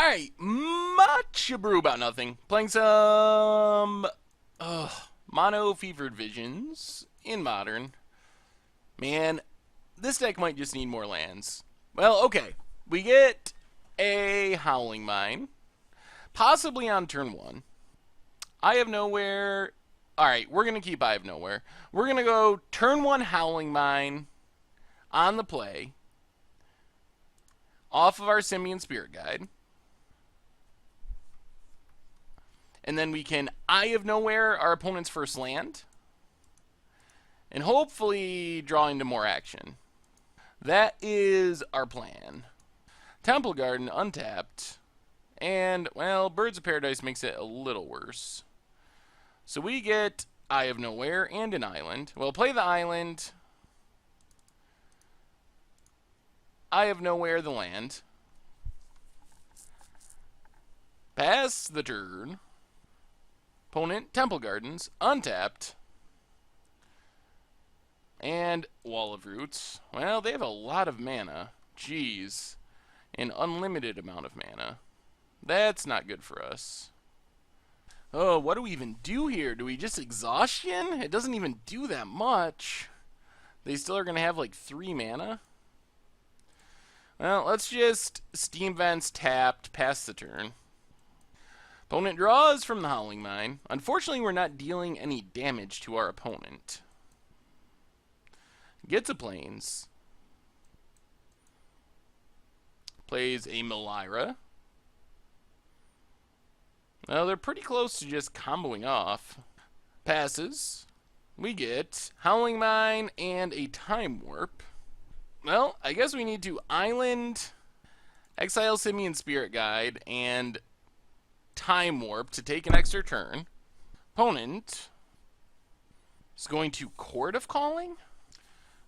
Alright, much Abrew about nothing. Playing some mono fevered visions in modern. Man, this deck might just need more lands. Well, okay. We get a Howling Mine, possibly on turn 1. Eye of Nowhere. Alright, we're going to keep Eye of Nowhere. We're going to go turn 1 Howling Mine on the play off of our Simian Spirit Guide. And then we can Eye of Nowhere our opponent's first land. And hopefully draw into more action. That is our plan. Temple Garden untapped. And, well, Birds of Paradise makes it a little worse. So we get Eye of Nowhere and an island. Well, play the island. Eye of Nowhere the land. Pass the turn. Opponent, Temple Gardens, untapped. And Wall of Roots. Well, they have a lot of mana. Jeez. An unlimited amount of mana. That's not good for us. Oh, what do we even do here? Do we just Exhaustion? It doesn't even do that much. They still are going to have like 3 mana. Well, let's just Steam Vents tapped, pass the turn. Opponent draws from the Howling Mine. Unfortunately, we're not dealing any damage to our opponent. Gets a Plains. Plays a Melira. Well, they're pretty close to just comboing off. Passes. We get Howling Mine and a Time Warp. Well, I guess we need to Island, Exile Simian Spirit Guide, and Time Warp to take an extra turn. Opponent is going to Court of Calling.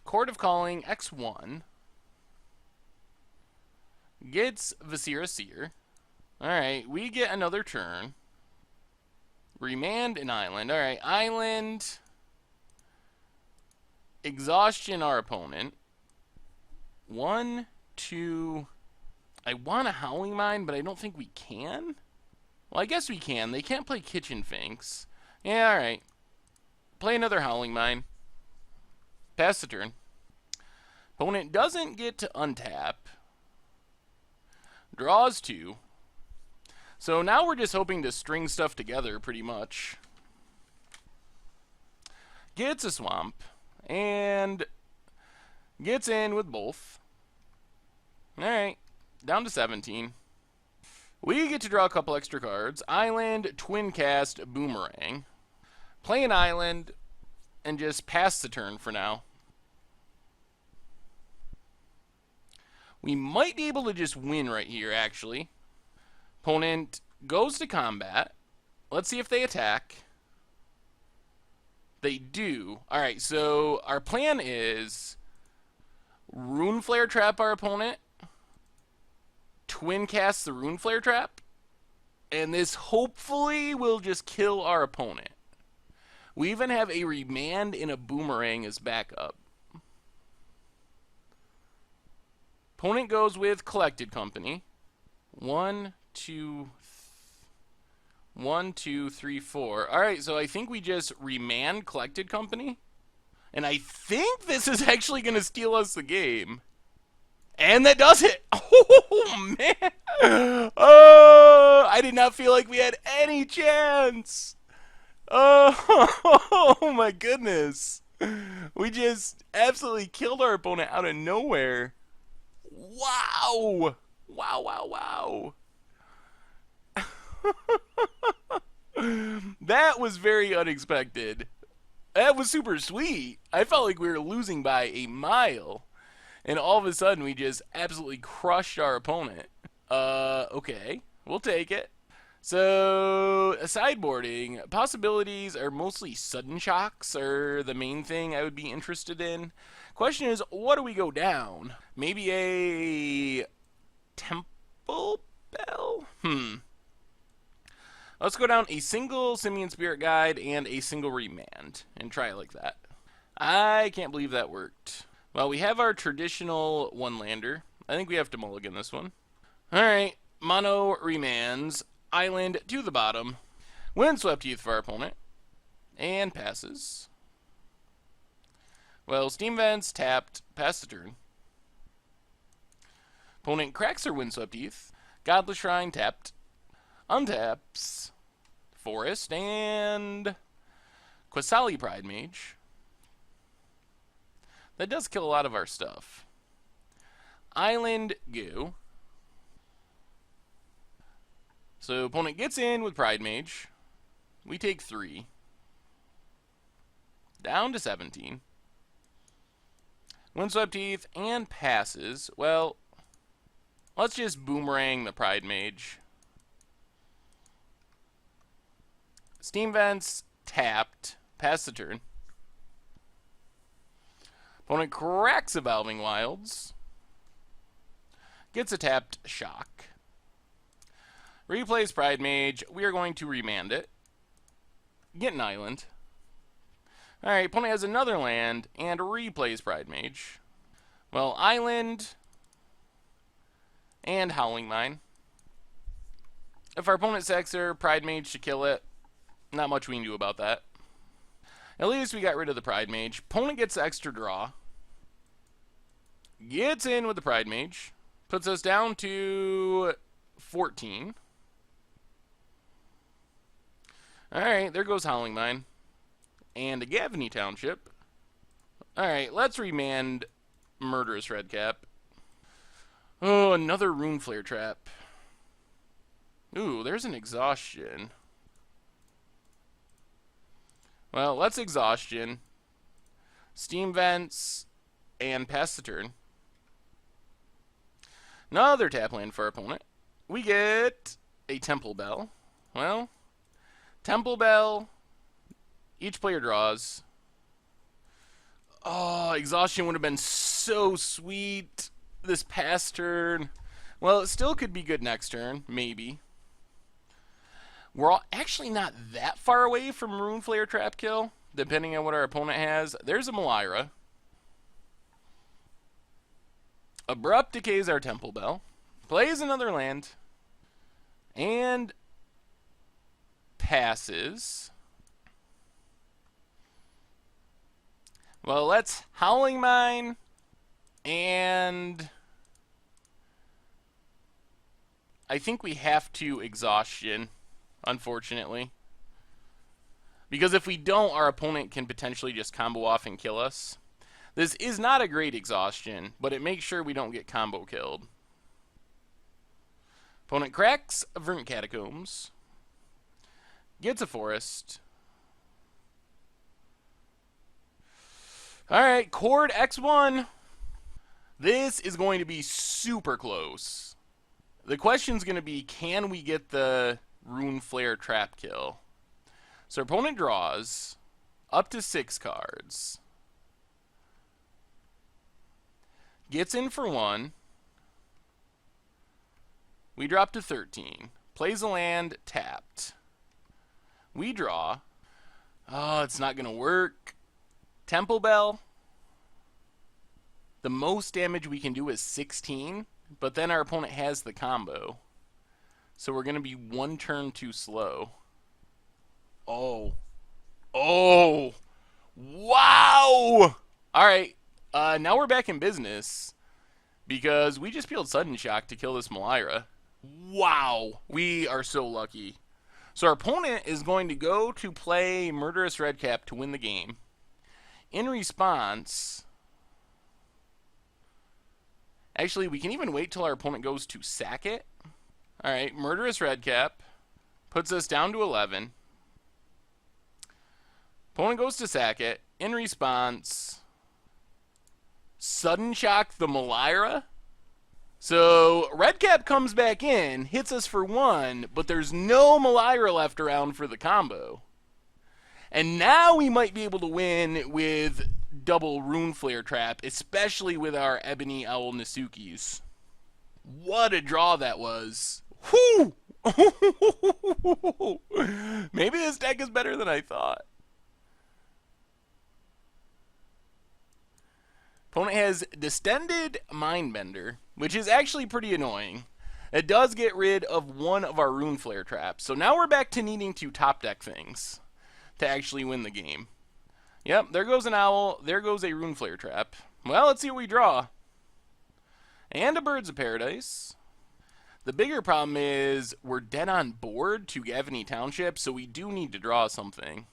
Court of Calling, X1. Gets Viscera Seer. Alright, we get another turn. Remand an island. Alright, island. Exhaustion our opponent. 1, 2. I want a Howling Mine, but I don't think we can. Well, I guess we can. They can't play Kitchen Finks. Yeah, alright. Play another Howling Mine. Pass the turn. Opponent doesn't get to untap. Draws 2. So now we're just hoping to string stuff together, pretty much. Gets a Swamp. And gets in with both. Alright. Down to 17. We get to draw a couple extra cards. Island, Twin Cast, Boomerang. Play an island, and just pass the turn for now. We might be able to just win right here, actually. Opponent goes to combat. Let's see if they attack. They do. Alright, so our plan is Rune Flare Trap our opponent. Twin Cast the Rune Flare Trap. And this hopefully will just kill our opponent. We even have a Remand and a Boomerang as backup. Opponent goes with Collected Company. 1, 2, 3, 4. Alright, so I think we just Remand Collected Company. And I think this is actually going to steal us the game. And that does it! Oh, man! Oh, I did not feel like we had any chance! Oh, my goodness. We just absolutely killed our opponent out of nowhere. Wow! Wow. That was very unexpected. That was super sweet. I felt like we were losing by a mile. And all of a sudden, we just absolutely crushed our opponent. Okay. We'll take it. So, sideboarding. Possibilities are mostly sudden shocks are the main thing I would be interested in. Question is, what do we go down? Maybe a Temple Bell? Let's go down a single Simian Spirit Guide and a single Remand. And try it like that. I can't believe that worked. Well, we have our traditional one-lander. I think we have to mulligan this one. Alright. Mono remands island to the bottom. Windswept Youth for our opponent. And passes. Well, Steam Vents tapped, pass the turn. Opponent cracks her Windswept Youth. Godless Shrine tapped. Untaps. Forest and Quasali Pride Mage. That does kill a lot of our stuff. Island Goo. So opponent gets in with Pride Mage. We take 3. Down to 17. Windswept Teeth and passes. Well, let's just boomerang the Pride Mage. Steam Vents tapped. Pass the turn. Opponent cracks Evolving Wilds. Gets a tapped Shock. Replays Pride Mage. We are going to remand it. Get an island. Alright, opponent has another land and replays Pride Mage. Well, island and Howling Mine. If our opponent sacks her Pride Mage to kill it, not much we can do about that. At least we got rid of the Pride Mage. Opponent gets extra draw. Gets in with the Pride Mage. Puts us down to 14. Alright, there goes Howling Mine. And a Gavany Township. Alright, let's remand Murderous Redcap. Oh, another Rune Flare Trap. Ooh, there's an Exhaustion. Well, let's Exhaustion. Steam Vents. And pass the turn. Another tap land for our opponent. We get a Temple Bell. Well, Temple Bell. Each player draws. Oh, Exhaustion would have been so sweet this past turn. Well, it still could be good next turn, maybe. We're all actually not that far away from Rune Flare Trap kill, depending on what our opponent has. There's a Malira. Abrupt decays our Temple Bell. Plays another land. And passes. Well, let's Howling Mine. And I think we have to Exhaustion, unfortunately. Because if we don't, our opponent can potentially just combo off and kill us. This is not a great Exhaustion, but it makes sure we don't get combo killed. Opponent cracks Verdant Catacombs. Gets a Forest. Alright, Chord X1. This is going to be super close. The question's going to be, can we get the Rune Flare Trap kill? So opponent draws up to 6 cards. Gets in for 1. We drop to 13. Plays a land, tapped. We draw. Oh, it's not going to work. Temple Bell. The most damage we can do is 16, but then our opponent has the combo. So we're going to be 1 turn too slow. Oh. Oh. Wow! Alright. Now we're back in business because we just peeled Sudden Shock to kill this Malira. Wow. We are so lucky. So our opponent is going to go to play Murderous Redcap to win the game. In response, actually, we can even wait till our opponent goes to sack it. Alright, Murderous Redcap puts us down to 11. Opponent goes to sack it. In response, Sudden Shock the Malira. So Redcap comes back in, hits us for 1, but there's no Malira left around for the combo. And now we might be able to win with double Rune Flare Trap, especially with our Ebony Owl Nasukis. What a draw that was. Whew! Maybe this deck is better than I thought. Opponent has Distended Mindbender, which is actually pretty annoying. It does get rid of one of our Rune Flare traps. So now we're back to needing to top deck things to actually win the game. Yep, there goes an owl. There goes a Rune Flare trap. Well, let's see what we draw. And a Birds of Paradise. The bigger problem is we're dead on board to Gavany Township, so we do need to draw something.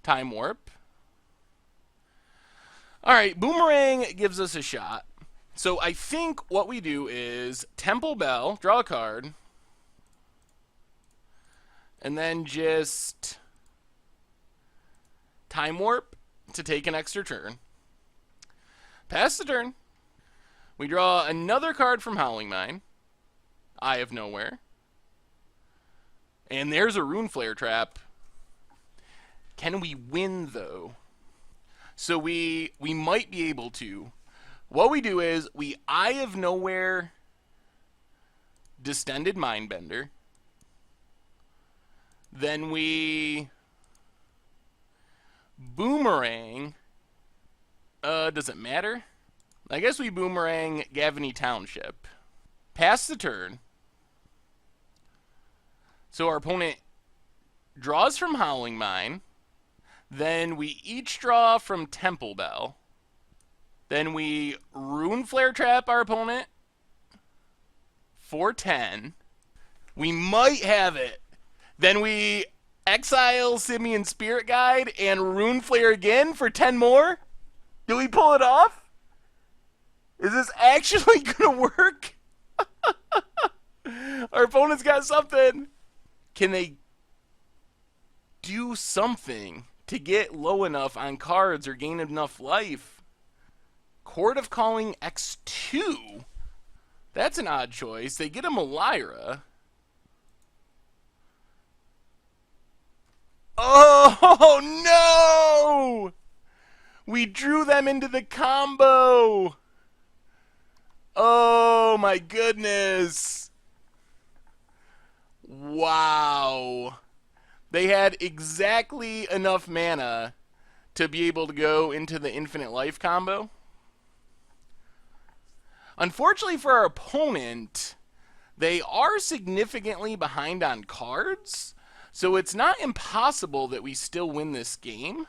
Time Warp. Alright, Boomerang gives us a shot. So I think what we do is Temple Bell, draw a card, and then just Time Warp to take an extra turn. Pass the turn. We draw another card from Howling Mine. Eye of Nowhere. And there's a Rune Flare trap. Can we win, though? So we might be able to. What we do is we Eye of Nowhere Distended Mindbender. Then we Boomerang. Does it matter? I guess we Boomerang Gavany Township. Pass the turn. So our opponent draws from Howling Mine. Then we each draw from Temple Bell. Then we Rune Flare trap our opponent for 10. We might have it. Then we exile Simian Spirit Guide and Rune Flare again for 10 more. Do we pull it off? Is this actually gonna work? Our opponent's got something. Can they do something to get low enough on cards or gain enough life? Court of Calling X2? That's an odd choice. They get a Lyra. Oh, no! We drew them into the combo. Oh, my goodness. Wow. They had exactly enough mana to be able to go into the infinite life combo. Unfortunately for our opponent, they are significantly behind on cards, so it's not impossible that we still win this game.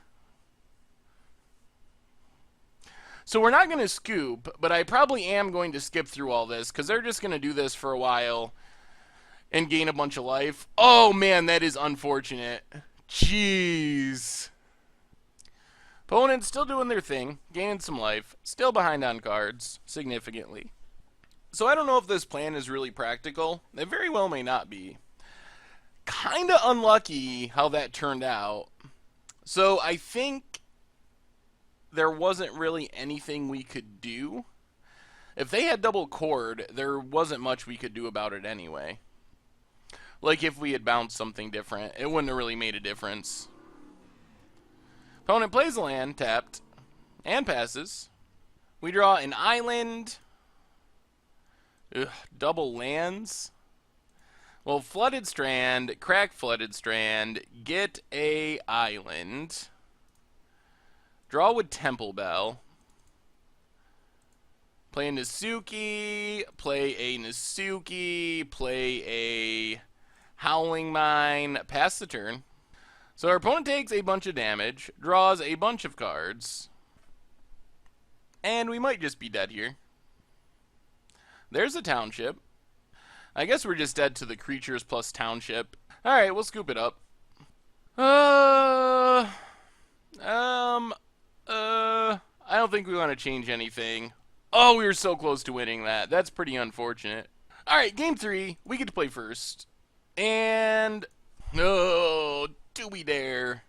So we're not going to scoop, but I probably am going to skip through all this because they're just going to do this for a while and gain a bunch of life. Oh, man, that is unfortunate. Jeez. Opponent's still doing their thing, gaining some life, still behind on cards, significantly. So I don't know if this plan is really practical. It very well may not be. Kinda unlucky how that turned out. So I think there wasn't really anything we could do. If they had double cord, there wasn't much we could do about it anyway. Like if we had bounced something different, it wouldn't have really made a difference. Opponent plays a land, tapped, and passes. We draw an island. Ugh, double lands. Well, Flooded Strand, crack Flooded Strand, get a island. Draw with Temple Bell. Play a Nasuki, play a Nasuki, play a Howling Mine, pass the turn. So our opponent takes a bunch of damage, draws a bunch of cards, and we might just be dead here. There's a Township. I guess we're just dead to the creatures plus Township. Alright, we'll scoop it up. I don't think we want to change anything. Oh, we were so close to winning that. That's pretty unfortunate. Alright, game 3. We get to play first. And... oh, do we dare?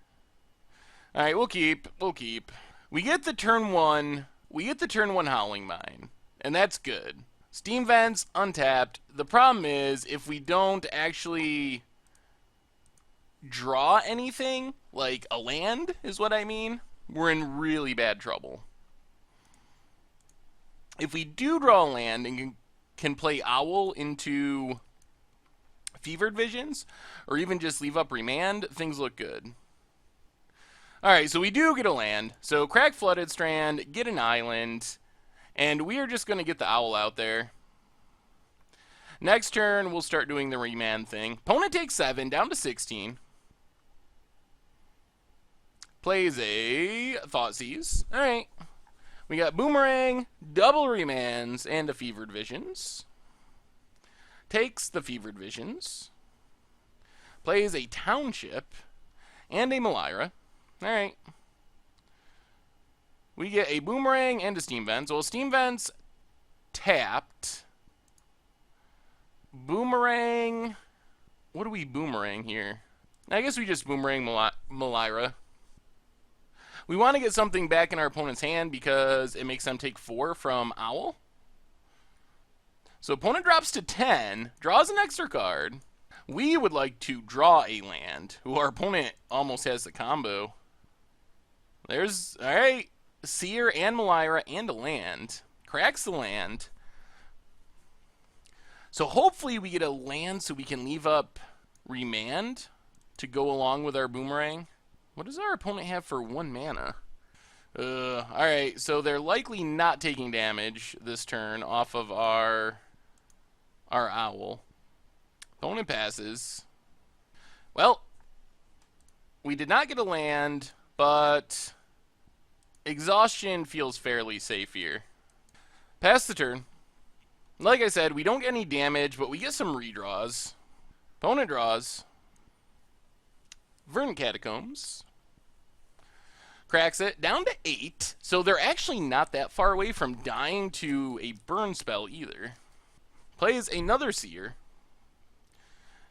Alright, we'll keep. We get the turn 1. We get the turn 1 Howling Mine. And that's good. Steam Vents, untapped. The problem is, if we don't actually draw anything, like a land is what I mean, we're in really bad trouble. If we do draw a land and can play Owl into Fevered Visions, or even just leave up Remand, things look good. Alright, so we do get a land. So crack Flooded Strand, get an island, and we are just going to get the Owl out there. Next turn, we'll start doing the remand thing. Opponent takes 7, down to 16. Plays a Thoughtseize. Alright. We got Boomerang, double remands, and a Fevered Visions. Takes the Fevered Visions. Plays a Township and a Malira. Alright. We get a Boomerang and a Steam Vents. Well, Steam Vents tapped. Boomerang. What do we Boomerang here? I guess we just Boomerang Malira. We want to get something back in our opponent's hand because it makes them take 4 from Owl. So opponent drops to 10, draws an extra card. We would like to draw a land, who our opponent almost has the combo. There's, alright, Seer and Malira and a land. Cracks the land. So hopefully we get a land so we can leave up Remand to go along with our Boomerang. What does our opponent have for 1 mana? Alright, so they're likely not taking damage this turn off of our Owl. Opponent passes. Well, we did not get a land, but Exhaustion feels fairly safe here. Pass the turn. Like I said, we don't get any damage, but we get some redraws. Opponent draws. Verdant Catacombs. Cracks it down to 8. So they're actually not that far away from dying to a burn spell either. Plays another Seer.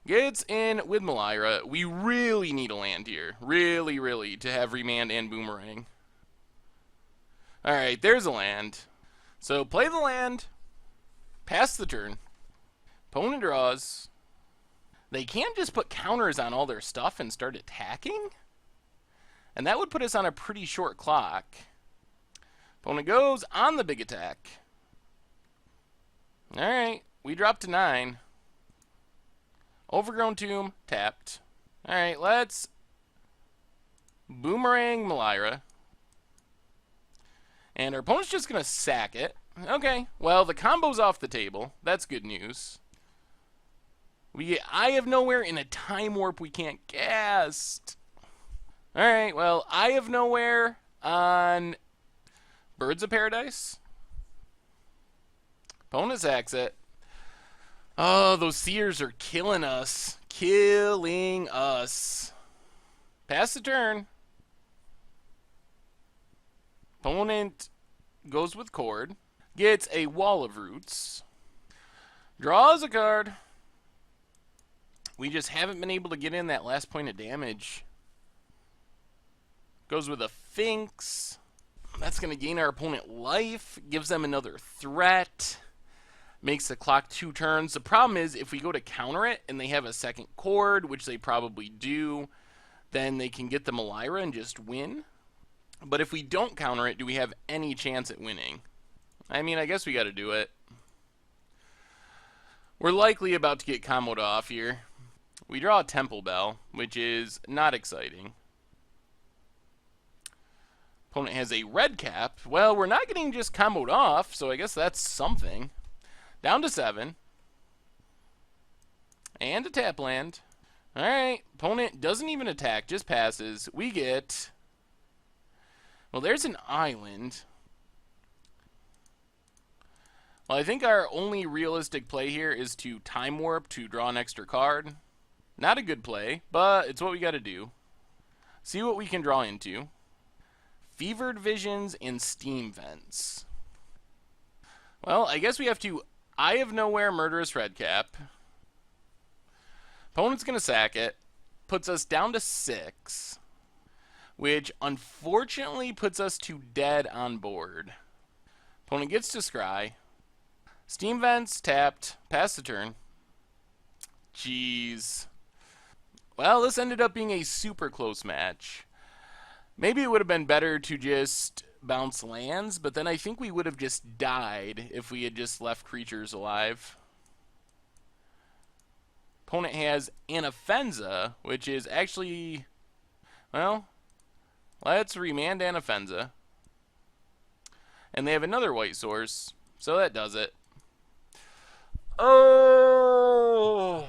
Gets in with Malira. We really need a land here. Really, really, to have Remand and Boomerang. Alright, there's a land. So play the land. Pass the turn. Opponent draws. They can't just put counters on all their stuff and start attacking? And that would put us on a pretty short clock. Opponent goes on the big attack. Alright, we drop to 9. Overgrown Tomb, tapped. Alright, let's Boomerang Malira. And our opponent's just going to sack it. Okay, well, the combo's off the table. That's good news. We get Eye of Nowhere in a Time Warp we can't cast. Alright, well, Eye of Nowhere on Birds of Paradise. Opponent sacks it. Oh, those Seers are killing us. Killing us. Pass the turn. Opponent goes with Cord. Gets a Wall of Roots. Draws a card. We just haven't been able to get in that last point of damage. Goes with a Finks. That's going to gain our opponent life. Gives them another threat. Makes the clock 2 turns. The problem is if we go to counter it and they have a second Cord, which they probably do, then they can get the Malira and just win. But if we don't counter it, do we have any chance at winning? I mean, I guess we got to do it. We're likely about to get comboed off here. We draw a Temple Bell, which is not exciting. Opponent has a red cap. Well, we're not getting just comboed off, so I guess that's something. Down to 7. And a tap land. Alright, opponent doesn't even attack, just passes. We get... Well, there's an island. Well, I think our only realistic play here is to Time Warp to draw an extra card. Not a good play, but it's what we got to do. See what we can draw into. Fevered Visions and Steam Vents. Well, I guess we have to Eye of Nowhere Murderous Redcap. Opponent's going to sack it. Puts us down to 6. Which unfortunately puts us to dead on board. Opponent gets to scry. Steam Vents tapped. Pass the turn. Jeez. Well, this ended up being a super close match. Maybe it would have been better to just bounce lands, but then I think we would have just died if we had just left creatures alive. Opponent has Anafenza, which is actually, well, let's remand Anafenza. And they have another white source, so that does it. Oh.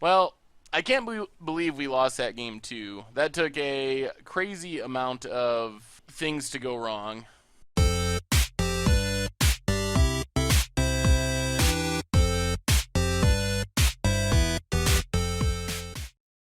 Well, I can't believe we lost that game too. That took a crazy amount of things to go wrong.